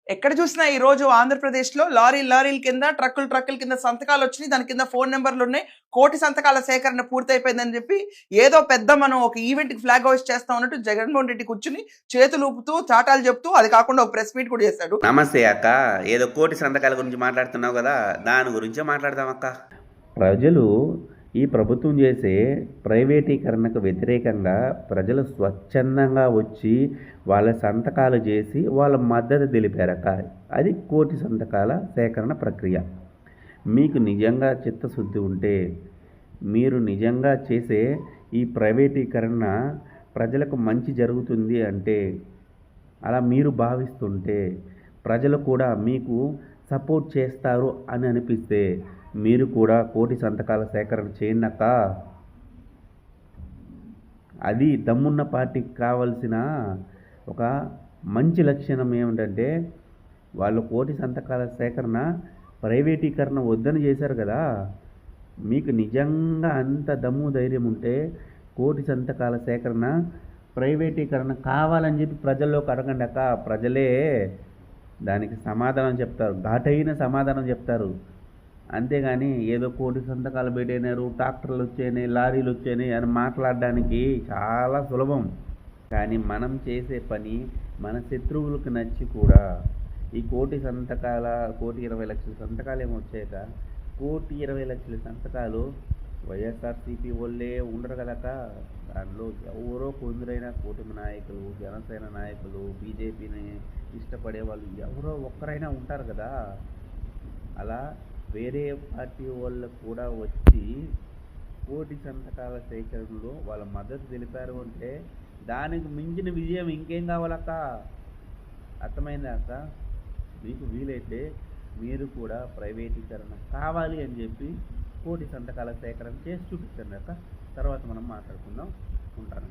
ఎక్కడ చూసినా ఈ రోజు ఆంధ్రప్రదేశ్‌లో లారీల కింద, ట్రక్కుల కింద సంతకాలు వచ్చినాయి. దాని కింద ఫోన్ నంబర్‌లు ఉన్నాయి. కోటి సంతకాల సేకరణ పూర్తయిపోయిందని చెప్పి ఏదో పెద్ద మనం ఒక ఈవెంట్‌కి ఫ్లాగ్ హోస్ట్ చేస్తా ఉన్నట్టు జగన్మోహన్ రెడ్డి కూర్చుని చేతులు ఊపుతూ, చాటాలు చెప్తూ అది కాకుండా ఒక ప్రెస్ మీట్ కూడా చేశాడు. నమస్తే అక్క. ఏదో కోటి సంతకాల గురించి మాట్లాడుతున్నావు కదా, దాని గురించే మాట్లాడదాం అక్క. ప్రజలు ఈ ప్రభుత్వం చేసే ప్రైవేటీకరణకు వ్యతిరేకంగా ప్రజలు స్వచ్ఛందంగా వచ్చి వాళ్ళ సంతకాలు చేసి వాళ్ళ మద్దతు తెలిపారక. అది కోటి సంతకాల సేకరణ ప్రక్రియ. మీకు నిజంగా చిత్తశుద్ధి ఉంటే, మీరు నిజంగా చేసే ఈ ప్రైవేటీకరణ ప్రజలకు మంచి జరుగుతుంది అంటే, అలా మీరు భావిస్తుంటే, ప్రజలు కూడా మీకు సపోర్ట్ చేస్తారు అని అనిపిస్తే మీరు కూడా కోటి సంతకాల సేకరణ చేయండక్క. అది దమ్మున్న పార్టీకి కావాల్సిన ఒక మంచి లక్షణం ఏమిటంటే, వాళ్ళు కోటి సంతకాల సేకరణ ప్రైవేటీకరణ వద్దని చేశారు కదా. మీకు నిజంగా అంత దమ్ము ధైర్యం ఉంటే కోటి సంతకాల సేకరణ ప్రైవేటీకరణ కావాలని చెప్పి ప్రజల్లోకి అడగండి అక్క. ప్రజలే దానికి సమాధానం చెప్తారు, ఘాటైన సమాధానం చెప్తారు. అంతేగాని ఏదో కోటి సంతకాలు పెట్టినారు, ట్రాక్టర్లు వచ్చాయి, లారీలు వచ్చాయి అని మాట్లాడడానికి చాలా సులభం. కానీ మనం చేసే పని మన శత్రువులకు నచ్చి కూడా ఈ కోటి 20 లక్షల సంతకాలు ఏమొచ్చాక 1,20 లక్షల సంతకాలు వైఎస్ఆర్సీపీ వాళ్ళే ఉండరు కదక్క. దానిలో ఎవరో కొందరైనా కూటమి నాయకులు, జనసేన నాయకులు, బీజేపీని ఇష్టపడే వాళ్ళు ఎవరో ఒక్కరైనా ఉంటారు కదా. అలా వేరే పార్టీ వాళ్ళు కూడా వచ్చి కోటి సంతకాల సేకరణలో వాళ్ళ మద్దతు తెలిపారు అంటే దానికి మించిన విజయం ఇంకేం కావాలక్క. అర్థమైందా అక్క? మీకు వీలైతే మీరు కూడా ప్రైవేటీకరణ కావాలి అని చెప్పి కోటి సంతకాల సేకరణ చేసి చూపించండి అక్క. తర్వాత మనం మాట్లాడుకుందాం. ఉంటాను.